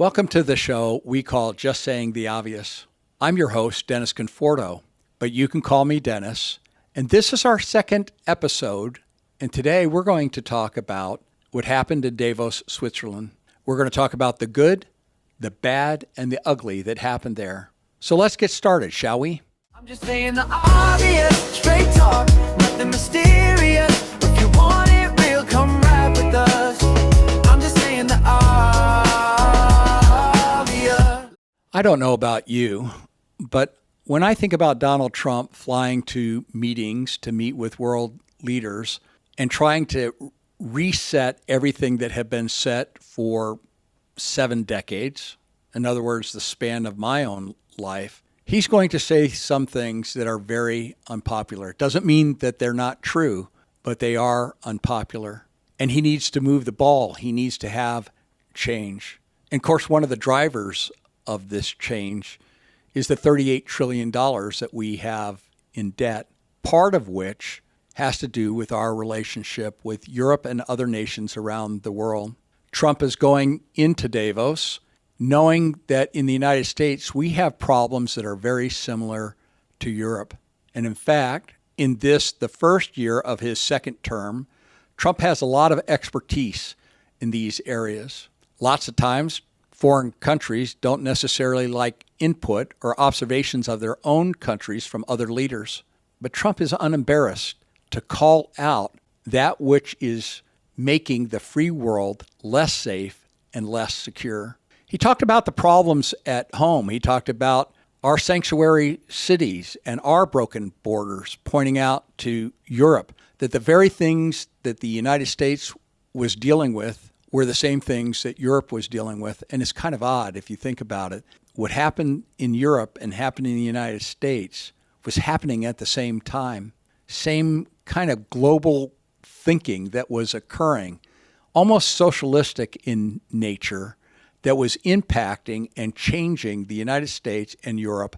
Welcome to the show we call Just Saying the Obvious. I'm your host, Dennis Conforto, but you can call me Dennis. And this is our second episode. And today we're going to talk about what happened in Davos, Switzerland. We're going to talk about the good, the bad, and the ugly that happened there. So let's get started, shall we? I'm just saying the obvious, straight talk, nothing mysterious. If you want it real, come right with us. I'm just saying the obvious. I don't know about you, but when I think about Donald Trump flying to meetings to meet with world leaders and trying to reset everything that had been set for 7 decades, in other words, the span of my own life, he's going to say some things that are very unpopular. It doesn't mean that they're not true, but they are unpopular. And he needs to move the ball. He needs to have change. And of course, one of the drivers of this change is the $38 trillion that we have in debt, part of which has to do with our relationship with Europe and other nations around the world. Trump is going into Davos knowing that in the United States, we have problems that are very similar to Europe. And in fact, in this, the first year of his second term, Trump has a lot of expertise in these areas. Lots of times, foreign countries don't necessarily like input or observations of their own countries from other leaders. But Trump is unembarrassed to call out that which is making the free world less safe and less secure. He talked about the problems at home. He talked about our sanctuary cities and our broken borders, pointing out to Europe that the very things that the United States was dealing with were the same things that Europe was dealing with. And it's kind of odd if you think about it. What happened in Europe and happened in the United States was happening at the same time. Same kind of global thinking that was occurring, almost socialistic in nature, that was impacting and changing the United States and Europe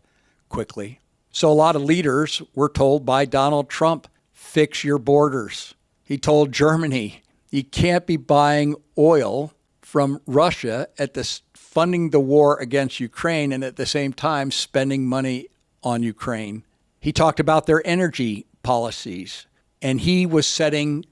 quickly. So a lot of leaders were told by Donald Trump, fix your borders. He told Germany, you can't be buying oil from Russia at this funding the war against Ukraine and at the same time spending money on Ukraine. He talked about their energy policies, and he was setting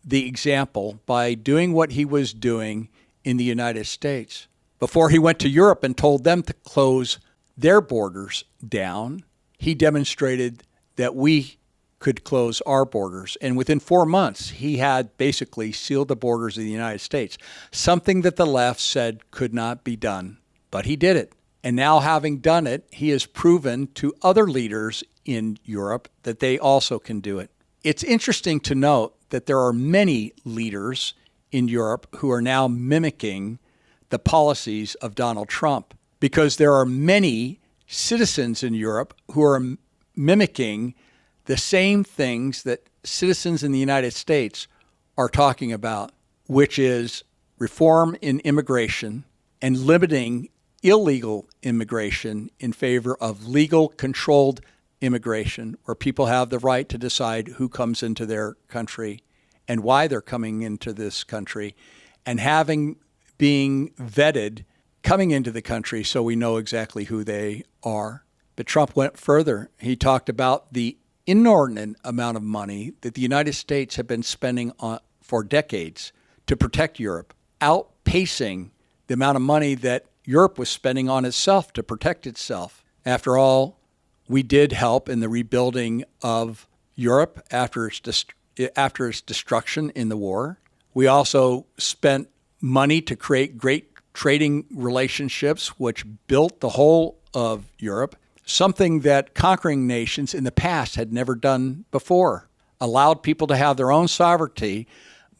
the example by doing what he was doing in the United States. Before he went to Europe and told them to close their borders down, he demonstrated that we could close our borders. And within 4 months, he had basically sealed the borders of the United States, something that the left said could not be done. But he did it. And now having done it, he has proven to other leaders in Europe that they also can do it. It's interesting to note that there are many leaders in Europe who are now mimicking the policies of Donald Trump, because there are many citizens in Europe who are mimicking the same things that citizens in the United States are talking about, which is reform in immigration and limiting illegal immigration in favor of legal controlled immigration, where people have the right to decide who comes into their country and why they're coming into this country, and being vetted coming into the country so we know exactly who they are. But Trump went further. He talked about the inordinate amount of money that the United States have been spending for decades to protect Europe, outpacing the amount of money that Europe was spending on itself to protect itself. After all, we did help in the rebuilding of Europe after its destruction in the war. We also spent money to create great trading relationships, which built the whole of Europe, something that conquering nations in the past had never done before. Allowed people to have their own sovereignty,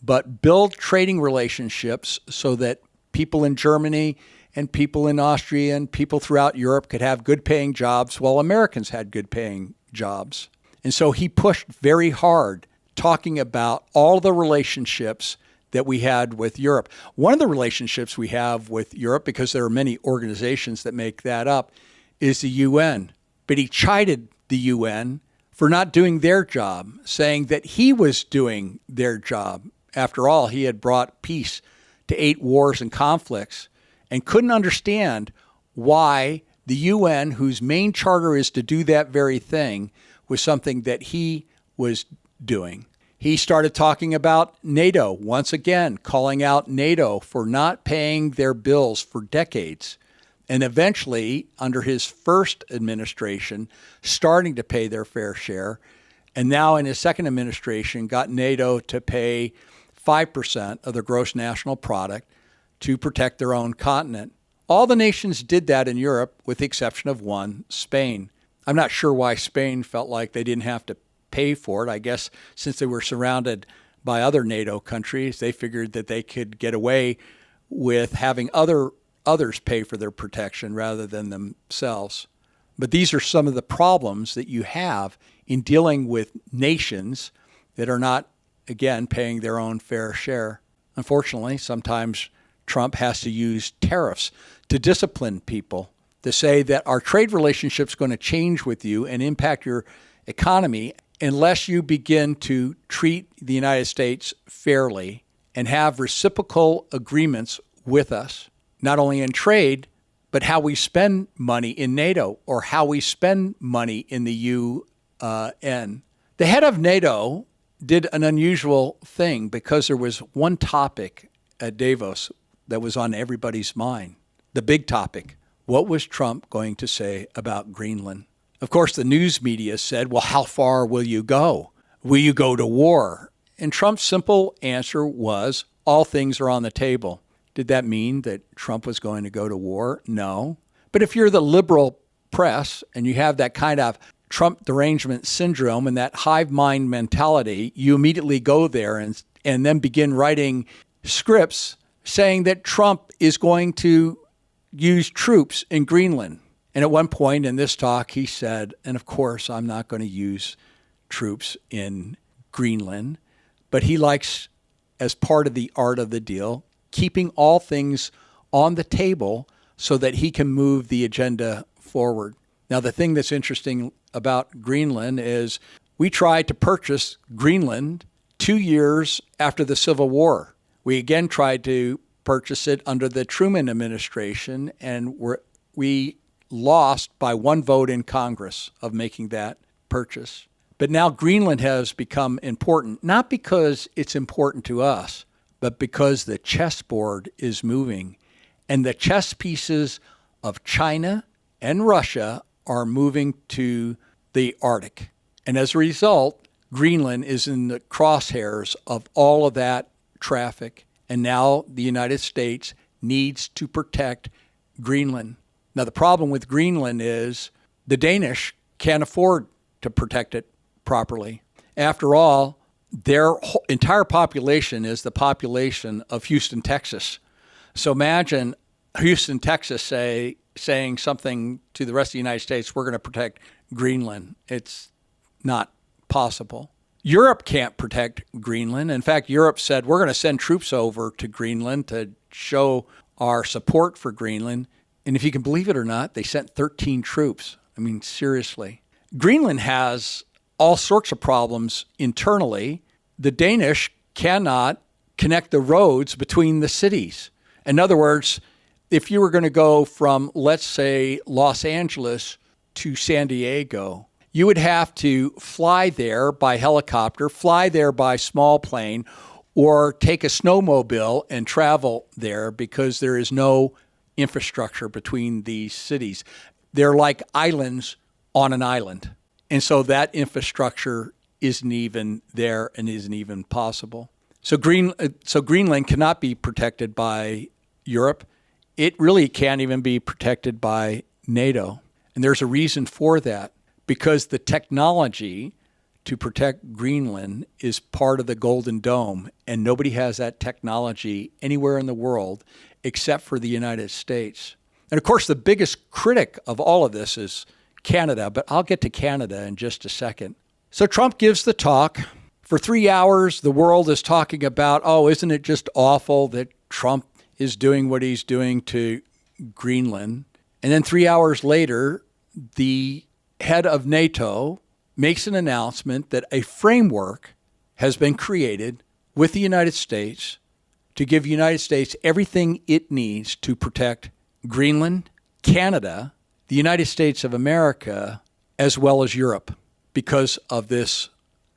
but build trading relationships so that people in Germany and people in Austria and people throughout Europe could have good paying jobs while Americans had good paying jobs. And so he pushed very hard, talking about all the relationships that we had with Europe. One of the relationships we have with Europe, because there are many organizations that make that up, is the UN. But he chided the UN for not doing their job, saying that he was doing their job. After all, he had brought peace to 8 wars and conflicts, and couldn't understand why the UN, whose main charter is to do that very thing, was something that he was doing. He started talking about NATO once again, calling out NATO for not paying their bills for decades. And eventually, under his first administration, starting to pay their fair share. And now in his second administration, got NATO to pay 5% of their gross national product to protect their own continent. All the nations did that in Europe, with the exception of one, Spain. I'm not sure why Spain felt like they didn't have to pay for it. I guess since they were surrounded by other NATO countries, they figured that they could get away with having others pay for their protection rather than themselves. But these are some of the problems that you have in dealing with nations that are not, again, paying their own fair share. Unfortunately, sometimes Trump has to use tariffs to discipline people, to say that our trade relationship is going to change with you and impact your economy unless you begin to treat the United States fairly and have reciprocal agreements with us, not only in trade, but how we spend money in NATO or how we spend money in the UN. The head of NATO did an unusual thing because there was one topic at Davos that was on everybody's mind, the big topic. What was Trump going to say about Greenland? Of course, the news media said, well, how far will you go? Will you go to war? And Trump's simple answer was, all things are on the table. Did that mean that Trump was going to go to war? No. But if you're the liberal press and you have that kind of Trump derangement syndrome and that hive mind mentality, you immediately go there and then begin writing scripts saying that Trump is going to use troops in Greenland. And at one point in this talk, he said, and of course, I'm not going to use troops in Greenland, but he likes, as part of the art of the deal, keeping all things on the table so that he can move the agenda forward. Now, the thing that's interesting about Greenland is we tried to purchase Greenland 2 years after the Civil War. We again tried to purchase it under the Truman administration, and we lost by one vote in Congress of making that purchase. But now Greenland has become important, not because it's important to us, but because the chessboard is moving. And the chess pieces of China and Russia are moving to the Arctic. And as a result, Greenland is in the crosshairs of all of that traffic. And now the United States needs to protect Greenland. Now, the problem with Greenland is the Danish can't afford to protect it properly. After all, their entire population is the population of Houston, Texas. So imagine Houston, Texas saying something to the rest of the United States, we're going to protect Greenland. It's not possible. Europe can't protect Greenland. In fact, Europe said, we're going to send troops over to Greenland to show our support for Greenland. And if you can believe it or not, they sent 13 troops. I mean, seriously. Greenland has all sorts of problems internally. The Danish cannot connect the roads between the cities. In other words, if you were going to go from, let's say, Los Angeles to San Diego, you would have to fly there by helicopter, fly there by small plane, or take a snowmobile and travel there because there is no infrastructure between these cities. They're like islands on an island. And so that infrastructure isn't even there and isn't even possible. So Greenland cannot be protected by Europe. It really can't even be protected by NATO. And there's a reason for that, because the technology to protect Greenland is part of the Golden Dome, and nobody has that technology anywhere in the world except for the United States. And of course, the biggest critic of all of this is Canada, but I'll get to Canada in just a second. So Trump gives the talk. For 3 hours, the world is talking about, oh, isn't it just awful that Trump is doing what he's doing to Greenland? And then 3 hours later, the head of NATO makes an announcement that a framework has been created with the United States to give the United States everything it needs to protect Greenland, Canada, the United States of America, as well as Europe, because of this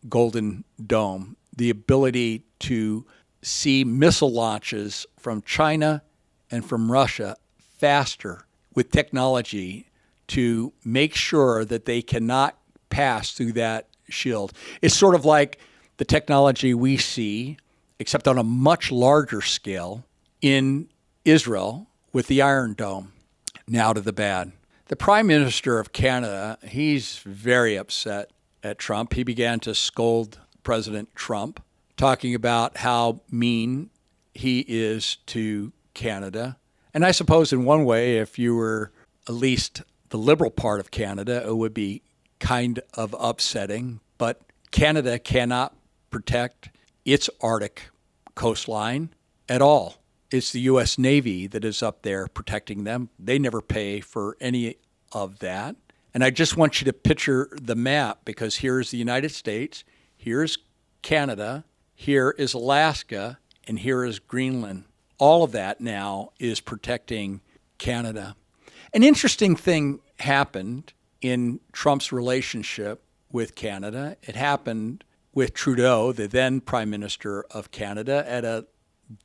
Golden Dome, the ability to see missile launches from China and from Russia faster with technology to make sure that they cannot pass through that shield. It's sort of like the technology we see, except on a much larger scale, in Israel with the Iron Dome. Now to the bad. The Prime Minister of Canada, he's very upset at Trump. He began to scold President Trump, talking about how mean he is to Canada. And I suppose in one way, if you were at least the liberal part of Canada, it would be kind of upsetting. But Canada cannot protect its Arctic coastline at all. It's the U.S. Navy that is up there protecting them. They never pay for any of that. And I just want you to picture the map, because here's the United States, here's Canada, here is Alaska, and here is Greenland. All of that now is protecting Canada. An interesting thing happened in Trump's relationship with Canada. It happened with Trudeau, the then Prime Minister of Canada, at a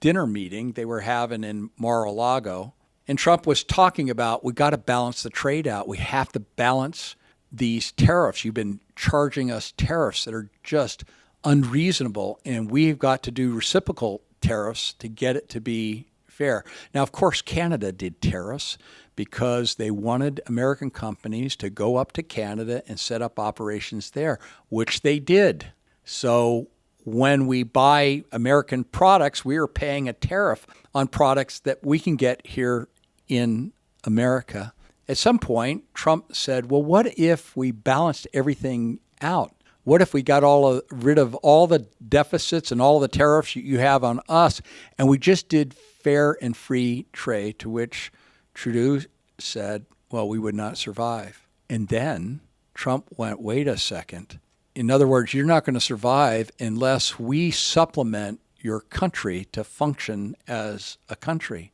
dinner meeting they were having in Mar-a-Lago. And Trump was talking about, we got to balance the trade out. We have to balance these tariffs. You've been charging us tariffs that are just unreasonable, and we've got to do reciprocal tariffs to get it to be fair. Now, of course, Canada did tariffs because they wanted American companies to go up to Canada and set up operations there, which they did. So when we buy American products, we are paying a tariff on products that we can get here in America. At some point, Trump said, well, what if we balanced everything out? What if we got rid of all the deficits and all the tariffs you have on us, and we just did fair and free trade? To which Trudeau said, well, we would not survive. And then Trump went, wait a second. In other words, you're not going to survive unless we supplement your country to function as a country.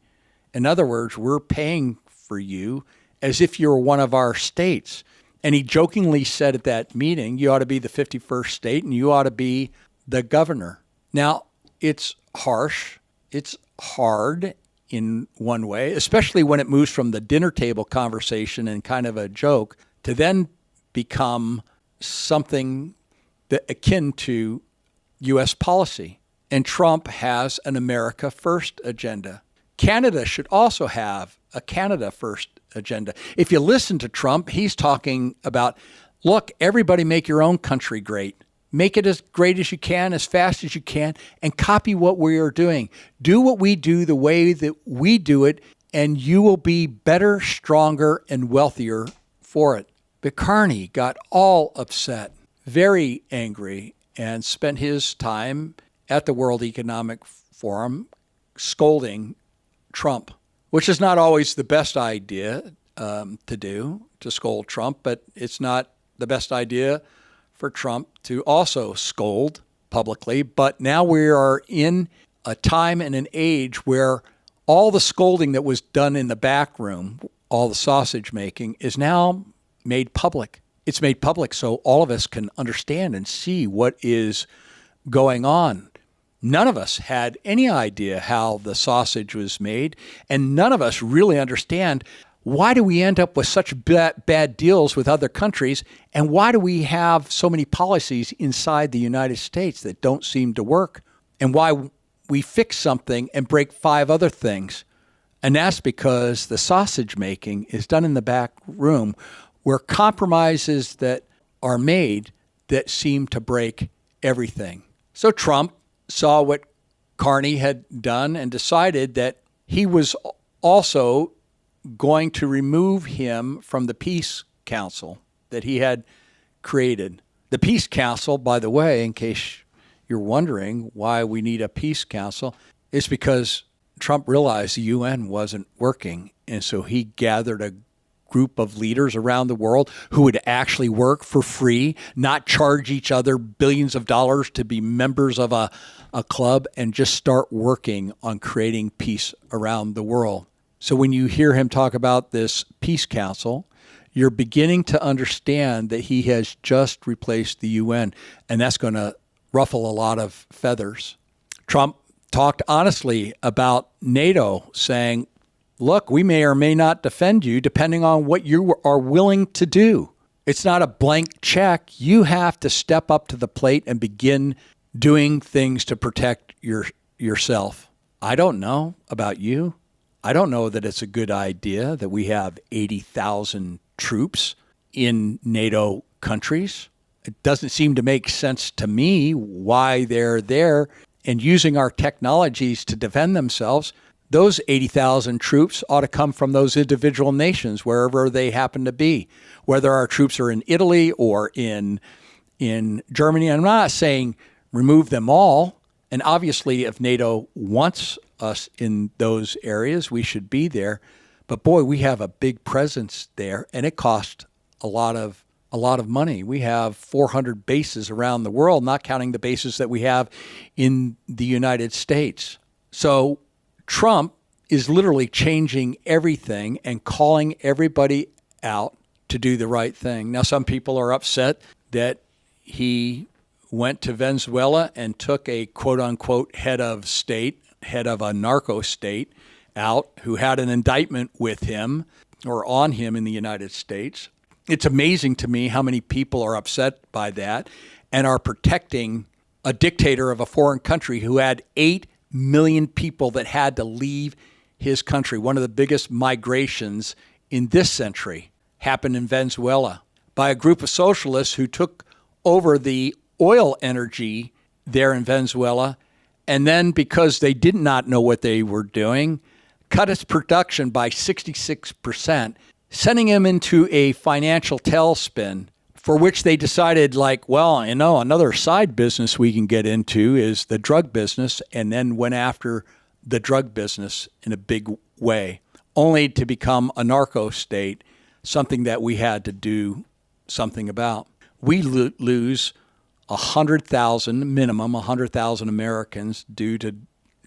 In other words, we're paying for you as if you're one of our states. And he jokingly said at that meeting, you ought to be the 51st state and you ought to be the governor. Now, it's harsh. It's hard in one way, especially when it moves from the dinner table conversation and kind of a joke to then become something that akin to U.S. policy. And Trump has an America First agenda. Canada should also have a Canada First agenda. If you listen to Trump, he's talking about, look, everybody make your own country great. Make it as great as you can, as fast as you can, and copy what we are doing. Do what we do the way that we do it, and you will be better, stronger, and wealthier for it. But Carney got all upset, very angry, and spent his time at the World Economic Forum scolding Trump, which is not always the best idea to do, to scold Trump, but it's not the best idea for Trump to also scold publicly. But now we are in a time and an age where all the scolding that was done in the back room, all the sausage making, is now made public. It's made public so all of us can understand and see what is going on. None of us had any idea how the sausage was made, and none of us really understand why do we end up with such bad deals with other countries, and why do we have so many policies inside the United States that don't seem to work, and why we fix something and break 5 other things. And that's because the sausage making is done in the back room, where compromises that are made that seem to break everything. So Trump saw what Carney had done and decided that he was also going to remove him from the Peace Council that he had created. The Peace Council, by the way, in case you're wondering why we need a Peace Council, is because Trump realized the UN wasn't working, and so he gathered a group of leaders around the world who would actually work for free, not charge each other billions of dollars to be members of a club, and just start working on creating peace around the world. So when you hear him talk about this peace council, you're beginning to understand that he has just replaced the UN, and that's going to ruffle a lot of feathers. Trump talked honestly about NATO, saying, look, we may or may not defend you depending on what you are willing to do. It's not a blank check. You have to step up to the plate and begin doing things to protect yourself. I don't know about you. I don't know that it's a good idea that we have 80,000 troops in NATO countries. It doesn't seem to make sense to me why they're there and using our technologies to defend themselves. Those 80,000 troops ought to come from those individual nations, wherever they happen to be, whether our troops are in Italy or in Germany. I'm not saying remove them all. And obviously, if NATO wants us in those areas, we should be there. But boy, we have a big presence there, and it costs a lot of money. We have 400 bases around the world, not counting the bases that we have in the United States. So Trump is literally changing everything and calling everybody out to do the right thing. Now, some people are upset that he went to Venezuela and took a quote-unquote head of a narco state out who had an indictment with him or on him in the United States. It's amazing to me how many people are upset by that and are protecting a dictator of a foreign country who had 8 million people that had to leave his country. One of the biggest migrations in this century happened in Venezuela by a group of socialists who took over the oil energy there in Venezuela, and then because they did not know what they were doing, cut its production by 66%, sending him into a financial tailspin, for which they decided, another side business we can get into is the drug business, and then went after the drug business in a big way, only to become a narco state, something that we had to do something about. We lose 100,000, minimum 100,000 Americans due to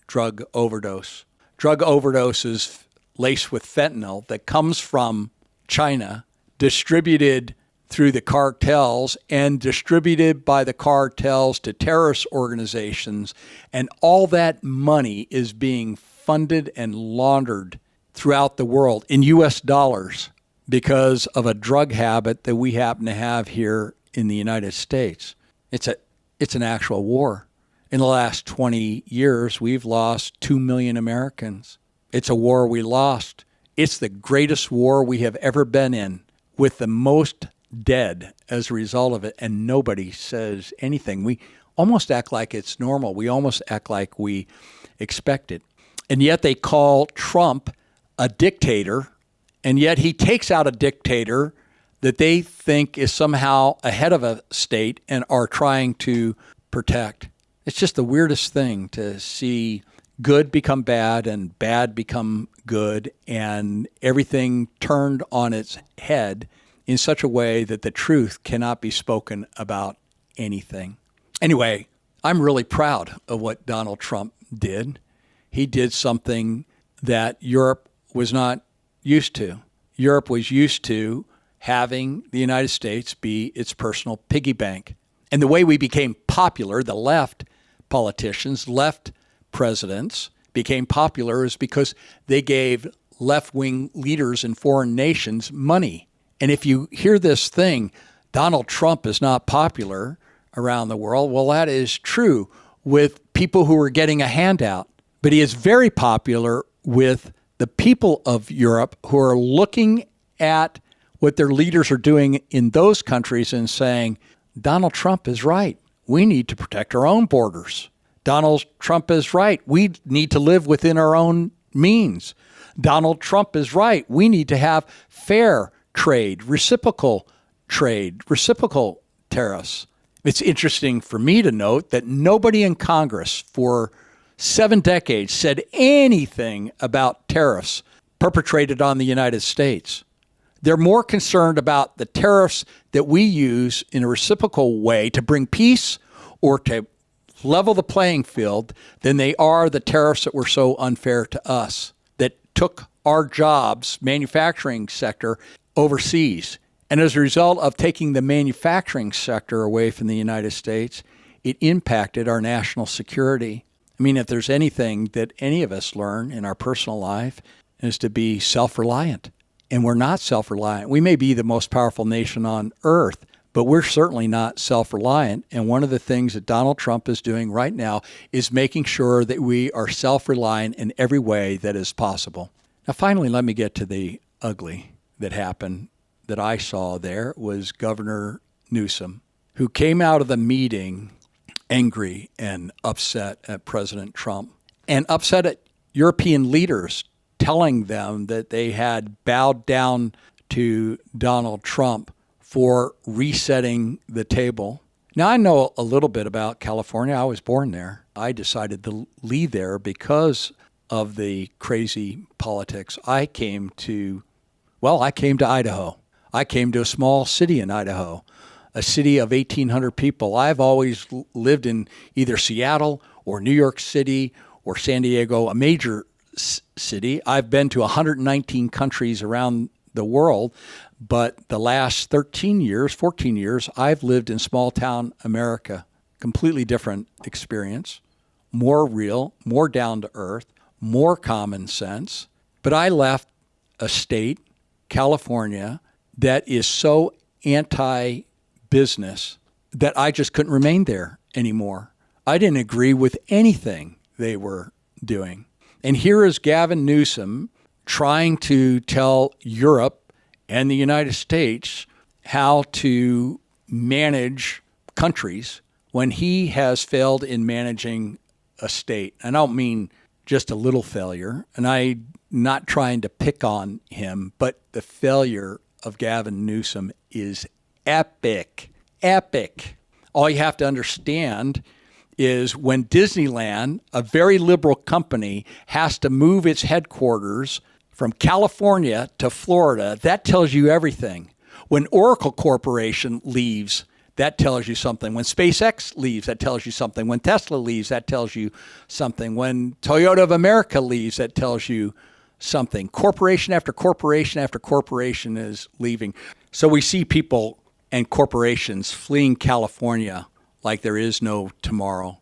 drug overdose. Drug overdoses laced with fentanyl that comes from China, distributed through the cartels and distributed by the cartels to terrorist organizations. And all that money is being funded and laundered throughout the world in U.S. dollars because of a drug habit that we happen to have here in the United States. It's an actual war. In the last 20 years, we've lost 2 million Americans. It's a war we lost. It's the greatest war we have ever been in, with the most dead as a result of it, and nobody says anything. We almost act like it's normal. We almost act like we expect it. And yet they call Trump a dictator, and yet he takes out a dictator that they think is somehow ahead of a state and are trying to protect. It's just the weirdest thing to see good become bad and bad become good, and everything turned on its head in such a way that the truth cannot be spoken about anything. Anyway, I'm really proud of what Donald Trump did. He did something that Europe was not used to. Europe was used to having the United States be its personal piggy bank. And the way we became popular, the left politicians, left presidents became popular, is because they gave left-wing leaders in foreign nations money. And if you hear this thing, Donald Trump is not popular around the world, well, that is true with people who are getting a handout. But he is very popular with the people of Europe who are looking at what their leaders are doing in those countries and saying, Donald Trump is right. We need to protect our own borders. Donald Trump is right. We need to live within our own means. Donald Trump is right. We need to have fair trade, reciprocal tariffs. It's interesting for me to note that nobody in Congress for 7 decades said anything about tariffs perpetrated on the United States. They're more concerned about the tariffs that we use in a reciprocal way to bring peace or to level the playing field than they are the tariffs that were so unfair to us, that took our jobs, manufacturing sector, overseas. And as a result of taking the manufacturing sector away from the United States, it impacted our national security. I mean, if there's anything that any of us learn in our personal life is to be self-reliant. And we're not self-reliant. We may be the most powerful nation on earth, but we're certainly not self-reliant. And one of the things that Donald Trump is doing right now is making sure that we are self-reliant in every way that is possible. Now, finally, let me get to the ugly that happened that I saw there. Was Governor Newsom, who came out of the meeting angry and upset at President Trump and upset at European leaders, telling them that they had bowed down to Donald Trump for resetting the table. Now, I know a little bit about California. I was born there. I decided to leave there because of the crazy politics. I came to Idaho. I came to a small city in Idaho, a city of 1,800 people. I've always lived in either Seattle or New York City or San Diego, a major city. I've been to 119 countries around the world, but the last 14 years, I've lived in small town America. Completely different experience, more real, more down to earth, more common sense. But I left a state, California, that is so anti-business that I just couldn't remain there anymore. I didn't agree with anything they were doing. And here is Gavin Newsom trying to tell Europe and the United States how to manage countries when he has failed in managing a state. And I don't mean just a little failure, and I'm not trying to pick on him, but the failure of Gavin Newsom is epic. Epic. All you have to understand is when Disneyland, a very liberal company, has to move its headquarters from California to Florida, that tells you everything. When Oracle Corporation leaves, that tells you something. When SpaceX leaves, that tells you something. When Tesla leaves, that tells you something. When Toyota of America leaves, that tells you something. Corporation after corporation after corporation is leaving. So we see people and corporations fleeing California like there is no tomorrow.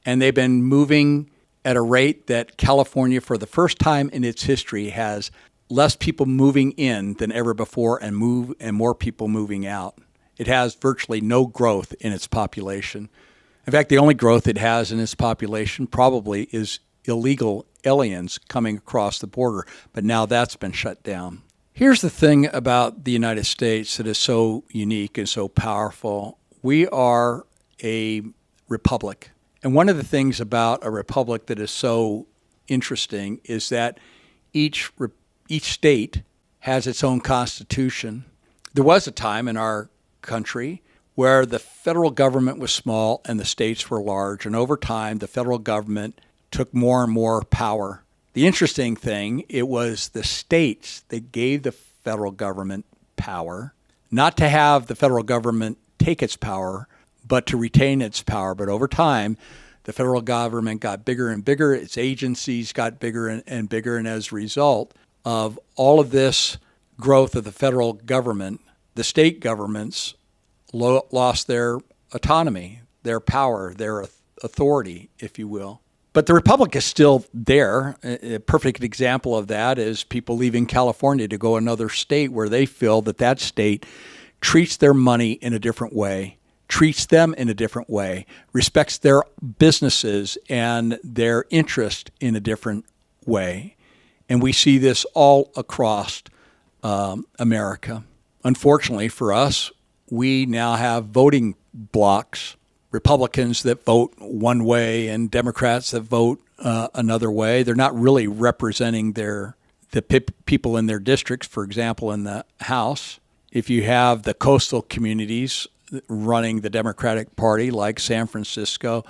And they've been moving at a rate that California, for the first time in its history, has less people moving in than ever before and more people moving out. It has virtually no growth in its population. In fact, the only growth it has in its population probably is illegal aliens coming across the border, but now that's been shut down. Here's the thing about the United States that is so unique and so powerful. We are a republic. And one of the things about a republic that is so interesting is that each state has its own constitution. There was a time in our country where the federal government was small and the states were large, and over time the federal government took more and more power. The interesting thing, it was the states that gave the federal government power, not to have the federal government take its power, but to retain its power. But over time, the federal government got bigger and bigger, its agencies got bigger and bigger, and as a result of all of this growth of the federal government, the state governments lost their autonomy, their power, their authority, if you will. But the republic is still there. A perfect example of that is people leaving California to go another state where they feel that that state treats their money in a different way, treats them in a different way, respects their businesses and their interest in a different way. And we see this all across America. Unfortunately for us, we now have voting blocks, Republicans that vote one way and Democrats that vote another way. They're not really representing the people in their districts, for example, in the House. If you have the coastal communities running the Democratic Party like San Francisco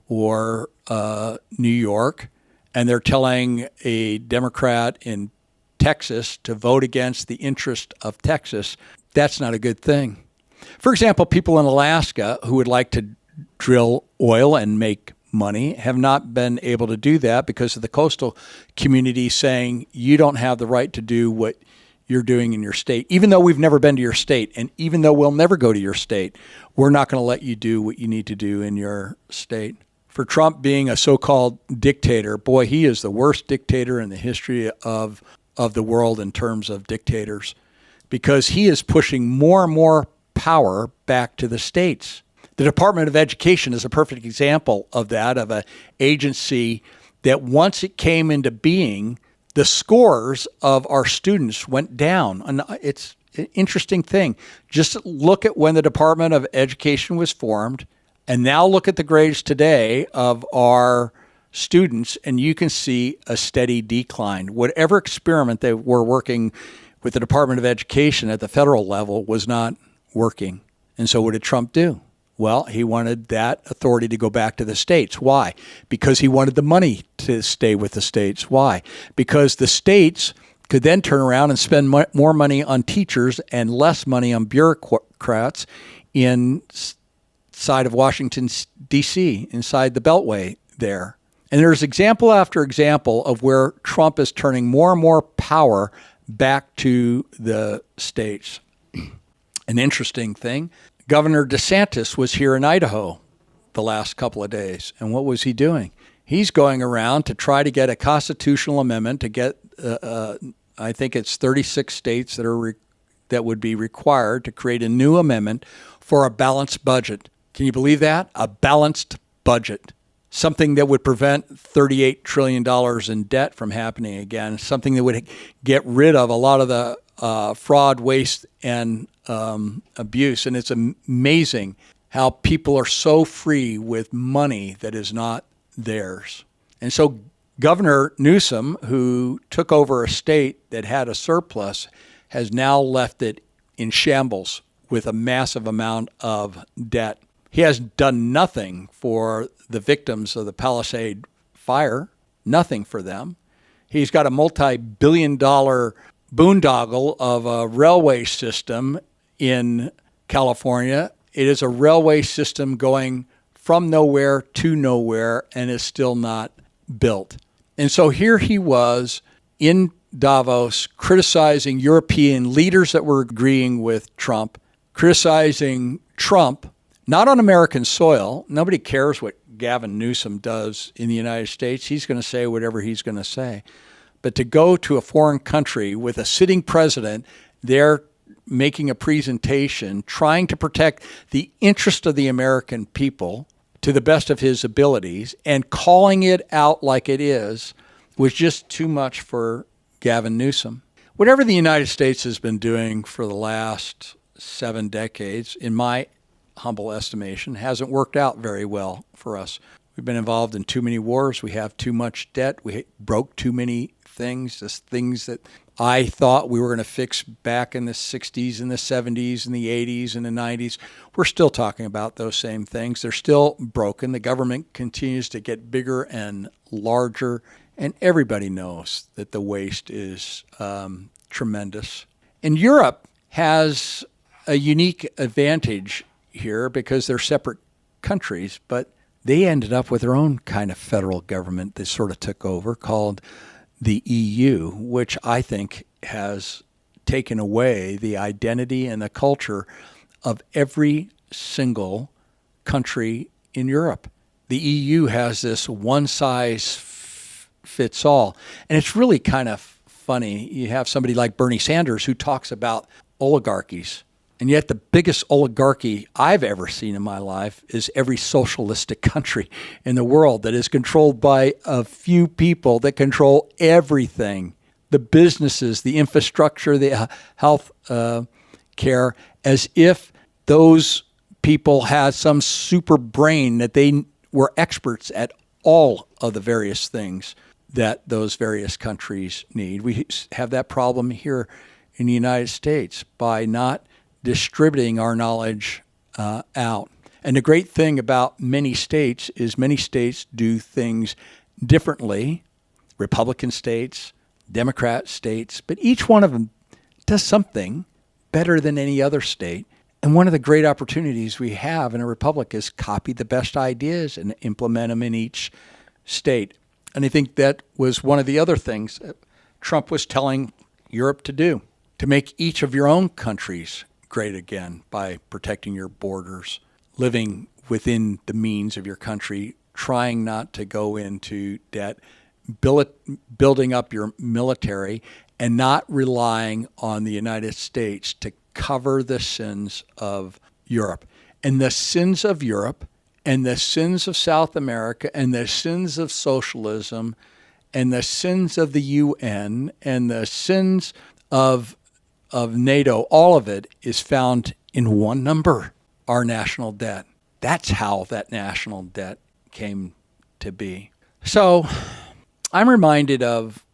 or New York, and they're telling a Democrat in Texas to vote against the interest of Texas, that's not a good thing. For example, people in Alaska who would like to drill oil and make money have not been able to do that because of the coastal community saying you don't have the right to do what you're doing in your state. Even though we've never been to your state, and even though we'll never go to your state, we're not going to let you do what you need to do in your state. For Trump being a so-called dictator, boy, he is the worst dictator in the history of the world in terms of dictators, because he is pushing more and more power back to the states. The Department of Education is a perfect example of that, of an agency that once it came into being, the scores of our students went down. And it's an interesting thing. Just look at when the Department of Education was formed, and now look at the grades today of our students, and you can see a steady decline. Whatever experiment they were working with the Department of Education at the federal level was not working. And so what did Trump do? Well, he wanted that authority to go back to the states. Why? Because he wanted the money to stay with the states. Why? Because the states could then turn around and spend more money on teachers and less money on bureaucrats inside of Washington, D.C., inside the Beltway there. And there's example after example of where Trump is turning more and more power back to the states. An interesting thing, Governor DeSantis was here in Idaho the last couple of days. And what was he doing? He's going around to try to get a constitutional amendment to get, I think it's 36 states that would be required to create a new amendment for a balanced budget. Can you believe that? A balanced budget. Something that would prevent $38 trillion in debt from happening again. Something that would get rid of a lot of the fraud, waste, and abuse. And it's amazing how people are so free with money that is not theirs. And so Governor Newsom, who took over a state that had a surplus, has now left it in shambles with a massive amount of debt. He has done nothing for the victims of the Palisade fire, nothing for them. He's got a multi-billion-dollar boondoggle of a railway system in California. It is a railway system going from nowhere to nowhere and is still not built. And so here he was in Davos criticizing European leaders that were agreeing with Trump, criticizing Trump, not on American soil. Nobody cares what Gavin Newsom does in the United States. He's going to say whatever he's going to say. But to go to a foreign country with a sitting president there making a presentation, trying to protect the interest of the American people to the best of his abilities and calling it out like it is, was just too much for Gavin Newsom. Whatever the United States has been doing for the last 7 decades, in my humble estimation, hasn't worked out very well for us. We've been involved in too many wars. We have too much debt. We broke too many things, just things that I thought we were going to fix back in the 60s and the 70s and the 80s and the 90s. We're still talking about those same things. They're still broken. The government continues to get bigger and larger, and everybody knows that the waste is tremendous. And Europe has a unique advantage here because they're separate countries, but they ended up with their own kind of federal government that sort of took over called the EU, which I think has taken away the identity and the culture of every single country in Europe. The EU has this one-size-fits-all. And it's really kind of funny. You have somebody like Bernie Sanders who talks about oligarchies. And yet the biggest oligarchy I've ever seen in my life is every socialistic country in the world that is controlled by a few people that control everything. The businesses, the infrastructure, the health care, as if those people had some super brain that they were experts at all of the various things that those various countries need. We have that problem here in the United States by not distributing our knowledge out. And the great thing about many states is many states do things differently. Republican states, Democrat states, but each one of them does something better than any other state. And one of the great opportunities we have in a republic is copy the best ideas and implement them in each state. And I think that was one of the other things Trump was telling Europe to do, to make each of your own countries great again by protecting your borders, living within the means of your country, trying not to go into debt, building up your military, and not relying on the United States to cover the sins of Europe. And the sins of Europe and the sins of South America and the sins of socialism and the sins of the UN and the sins of NATO, all of it is found in one number, our national debt. That's how that national debt came to be. So I'm reminded of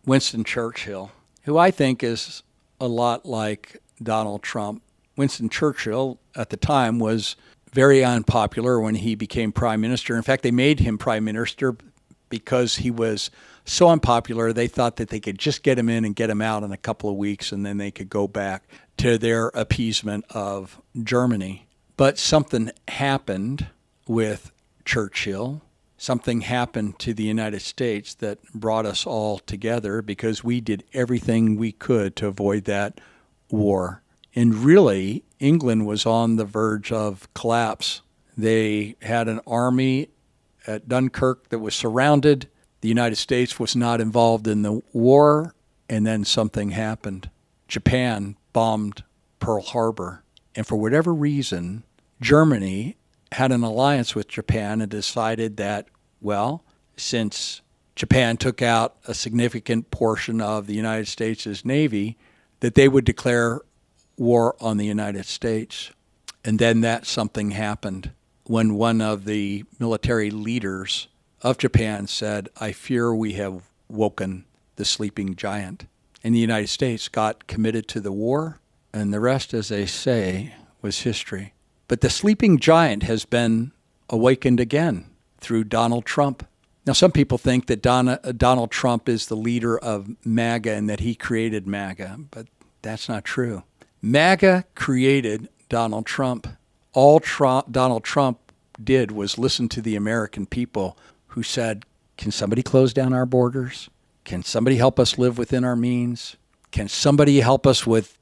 Winston Churchill, who I think is a lot like Donald Trump. Winston Churchill at the time was very unpopular when he became prime minister. In fact, they made him prime minister because he was so unpopular. They thought that they could just get him in and get him out in a couple of weeks, and then they could go back to their appeasement of Germany. But something happened with Churchill. Something happened to the United States that brought us all together because we did everything we could to avoid that war. And really, England was on the verge of collapse. They had an army at Dunkirk that was surrounded. The United States was not involved in the war, and then something happened. Japan bombed Pearl Harbor. And for whatever reason, Germany had an alliance with Japan and decided that, well, since Japan took out a significant portion of the United States' Navy, that they would declare war on the United States. And then that something happened when one of the military leaders of Japan said, "I fear we have woken the sleeping giant." And the United States got committed to the war, and the rest, as they say, was history. But the sleeping giant has been awakened again through Donald Trump. Now, some people think that Donald Trump is the leader of MAGA and that he created MAGA, but that's not true. MAGA created Donald Trump. All Donald Trump did was listen to the American people who said, can somebody close down our borders? Can somebody help us live within our means? Can somebody help us with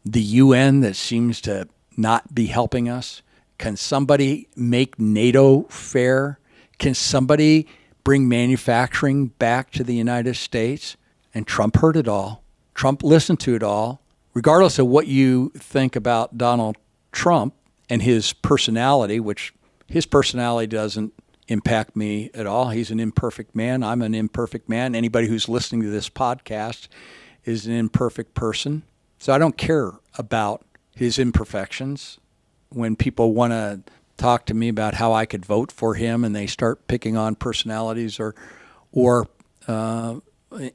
the UN that seems to not be helping us? Can somebody make NATO fair? Can somebody bring manufacturing back to the United States? And Trump heard it all. Trump listened to it all. Regardless of what you think about Donald Trump and his personality, which his personality doesn't impact me at all. He's an imperfect man. I'm an imperfect man. Anybody who's listening to this podcast is an imperfect person. So I don't care about his imperfections. When people want to talk to me about how I could vote for him and they start picking on personalities or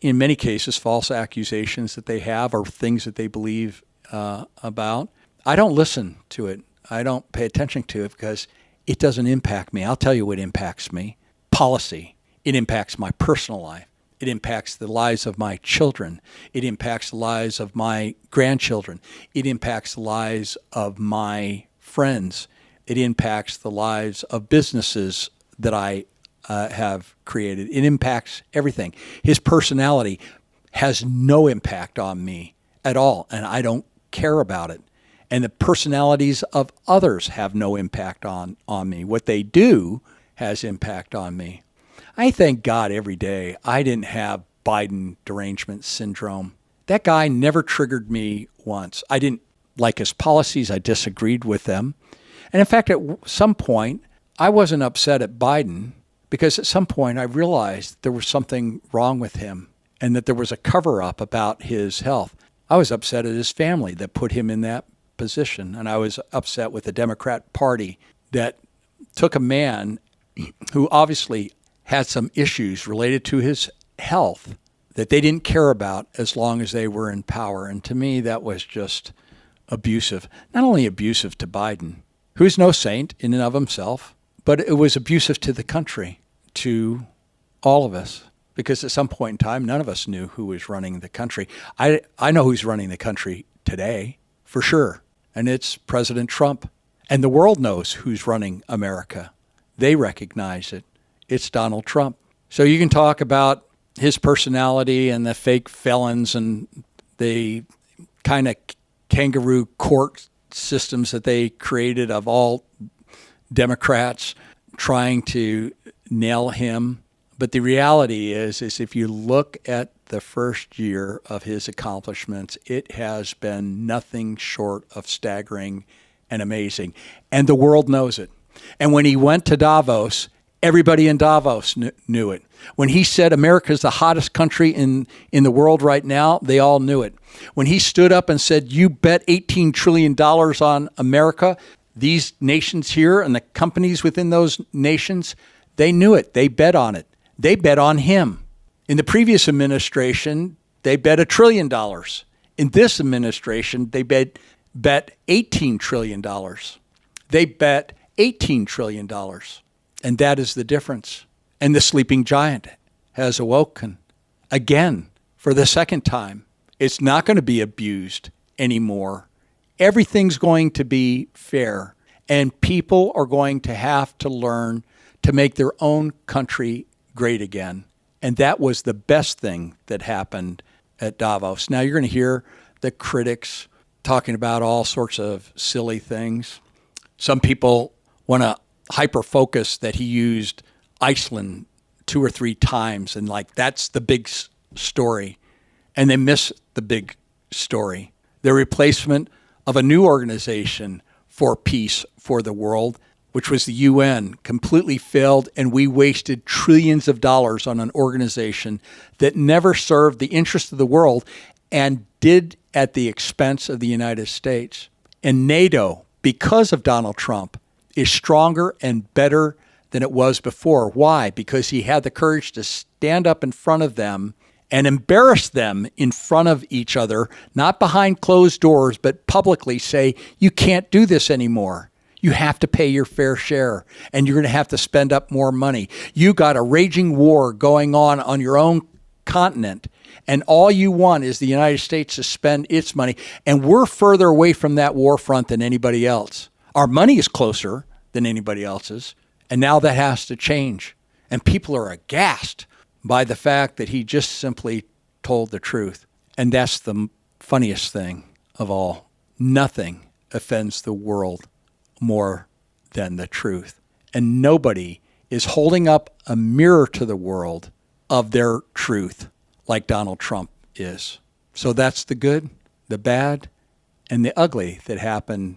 in many cases, false accusations that they have or things that they believe about, I don't listen to it. I don't pay attention to it because it doesn't impact me. I'll tell you what impacts me. Policy. It impacts my personal life. It impacts the lives of my children. It impacts the lives of my grandchildren. It impacts the lives of my friends. It impacts the lives of businesses that I have created. It impacts everything. His personality has no impact on me at all, and I don't care about it. And the personalities of others have no impact on me. What they do has impact on me. I thank God every day I didn't have Biden derangement syndrome. That guy never triggered me once. I didn't like his policies. I disagreed with them. And in fact, at some point, I wasn't upset at Biden because at some point I realized there was something wrong with him and that there was a cover-up about his health. I was upset at his family that put him in that position, and I was upset with the Democrat Party that took a man who obviously had some issues related to his health that they didn't care about as long as they were in power. And to me, that was just abusive. Not only abusive to Biden, who's no saint in and of himself, but it was abusive to the country, to all of us. because at some point in time, none of us knew who was running the country. I know who's running the country today, for sure, and it's President Trump. And the world knows who's running America. They recognize it. It's Donald Trump. So you can talk about his personality and the fake felons and the kind of kangaroo court systems that they created of all Democrats trying to nail him. But the reality is if you look at the first year of his accomplishments, it has been nothing short of staggering and amazing. And the world knows it. And when he went to Davos, everybody in Davos knew it. When he said America's the hottest country in the world right now, they all knew it. When he stood up and said, you bet $18 trillion on America, these nations here and the companies within those nations, they knew it. They bet on it. They bet on him. In the previous administration, they bet $1 trillion. In this administration, they bet $18 trillion. They bet $18 trillion. And that is the difference. And the sleeping giant has awoken again for the second time. It's not going to be abused anymore. Everything's going to be fair. And people are going to have to learn to make their own country great again. And that was the best thing that happened at Davos. Now you're going to hear the critics talking about all sorts of silly things. Some people want to hyper-focus that he used Iceland 2 or 3 times and that's the big story. And they miss the big story. The replacement of a new organization for peace for the world, which was the UN, completely failed, and we wasted trillions of dollars on an organization that never served the interest of the world and did at the expense of the United States. And NATO, because of Donald Trump, is stronger and better than it was before. Why? Because he had the courage to stand up in front of them and embarrass them in front of each other, not behind closed doors, but publicly say, you can't do this anymore. You have to pay your fair share, and you're going to have to spend up more money. You got a raging war going on your own continent, and all you want is the United States to spend its money, and we're further away from that war front than anybody else. Our money is closer than anybody else's, and now that has to change. And people are aghast by the fact that he just simply told the truth. And that's the funniest thing of all. Nothing offends the world more than the truth. And nobody is holding up a mirror to the world of their truth like Donald Trump is. So that's the good, the bad, and the ugly that happened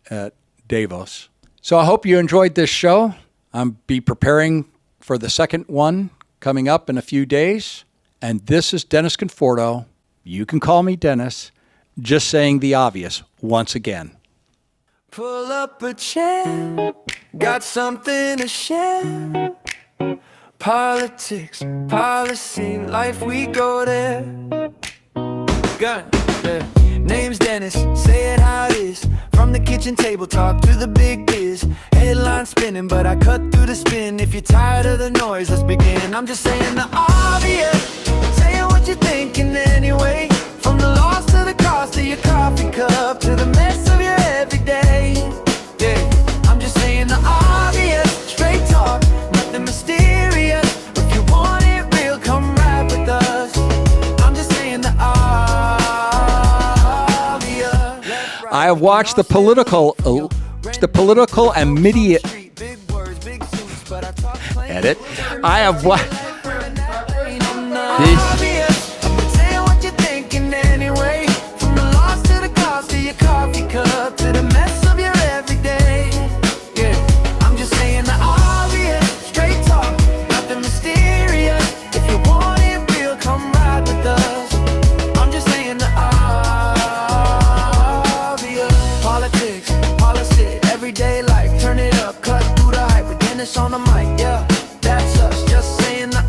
at Davos. So I hope you enjoyed this show. I'll be preparing for the second one coming up in a few days. And this is Dennis Conforto. You can call me Dennis. Just saying the obvious once again. Pull up a chair, got something to share. Politics, policy, life, we go there. Gun, yeah. Name's Dennis, say it how it is. From the kitchen table talk to the big biz. Headline spinning, but I cut through the spin. If you're tired of the noise, let's begin. I'm just saying the obvious, saying what you're thinking anyway. From the loss to the cost of your coffee cup, to the mess of your everyday. Yeah, I'm just saying the obvious, straight talk, nothing mysterious. If you want it real, come ride with us. I'm just saying the obvious. I have watched the political and media edit. I have watched this. On the mic, yeah, that's us, just saying the